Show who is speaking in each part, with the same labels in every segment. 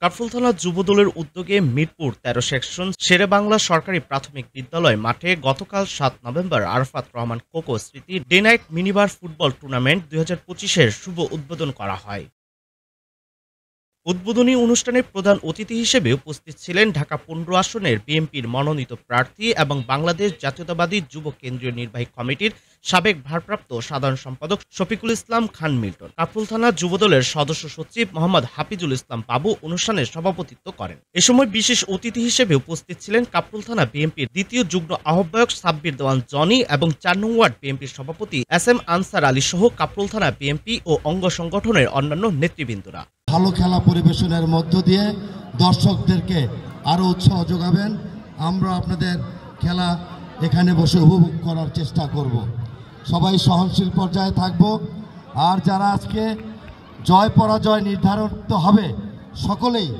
Speaker 1: কাফরুল থানা যুবদলের উদ্যোগে মিরপুর ১৩ সেকশন শেরেবাংলা সরকারি প্রাথমিক বিদ্যালয় মাঠে গতকাল ৭ নভেম্বর আরাফাত রহমান কোকো স্মৃতি day night minibar football tournament ২০২৫-এর শুভ উদ্বোধন করা হয়। উদ্বোধনী অনুষ্ঠানে প্রধান অতিথি হিসেবে উপস্থিত ছিলেন ঢাকা ১৫ আসনের বিএনপির মনোনীত প্রার্থী এবং বাংলাদেশ জাতীয়তাবাদী যুব কেন্দ্রীয় নির্বাহী কমিটির সাবেক ভারপ্রাপ্ত সাধারণ সম্পাদক শফিকুল ইসলাম খান মিল্টন। কাফরুল থানা যুবদলের সদস্য সচিব মোহাম্মদ হাফিজুল ইসলাম বাবু অনুষ্ঠানে সভাপতিত্ব করেন। এ সময় বিশেষ অতিথি হিসেবে উপস্থিত ছিলেন কাফরুল থানা বিএনপির দ্বিতীয় যুগ্ম আহ্বায়ক সাব্বির দেওয়ান জনি এবং ৪ নং ওয়ার্ড বিএনপির সভাপতি এস.এম. আনসার আলী সহ কাফরুল থানা বিএনপি ও অঙ্গ সংগঠনের অন্যান্য নেতৃবৃন্দরা।
Speaker 2: ভালো খেলা পরিবেশনের মধ্য দিয়ে দর্শকদেরকে আরও উৎসাহ যোগাবেন। আমরা আপনাদের খেলা এখানে বসে উপভোগ করার চেষ্টা করব। সবাই সহনশীল পর্যায়ে থাকব। আর যারা আজকে জয় পরাজয় নির্ধারণ হবে সকলেই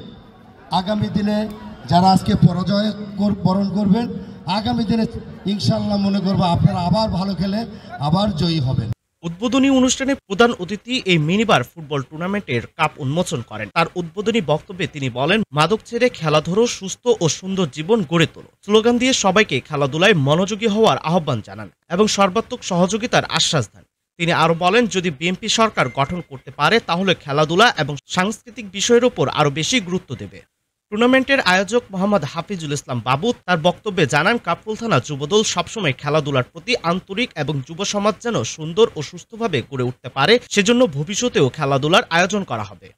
Speaker 2: আগামী দিনে যারা আজকে পরাজয় বরণ করবেন আগামী দিনে ইনশাল্লাহ মনে করব আপনারা আবার ভালো খেলে আবার জয়ী হবেন।
Speaker 1: উদ্বোধনী অনুষ্ঠানে প্রধান অতিথি এই মিনিবার ফুটবল টুর্নামেন্টের কাপ উন্মোচন করেন। তার উদ্বোধনী বক্তব্যে তিনি বলেন, মাদক ছেড়ে খেলা ধরো, সুস্থ ও সুন্দর জীবন গড়ে তোলো স্লোগান দিয়ে সবাইকে খেলাধুলায় মনোযোগী হওয়ার আহ্বান জানান এবং সর্বাত্মক সহযোগিতার আশ্বাস দেন। তিনি আরো বলেন, যদি বিএনপি সরকার গঠন করতে পারে তাহলে খেলাধুলা এবং সাংস্কৃতিক বিষয়ের উপর আরো বেশি গুরুত্ব দেবে। টুর্নামেন্টের আয়োজক মোহাম্মদ হাফিজুল ইসলাম বাবু তার বক্তব্যে জানান, কাফরুল থানা যুবদল সবসময় খেলাধুলার প্রতি আন্তরিক এবং যুব সমাজ যেন সুন্দর ও সুস্থভাবে গড়ে উঠতে পারে সেজন্য ভবিষ্যতেও খেলাধুলার আয়োজন করা হবে।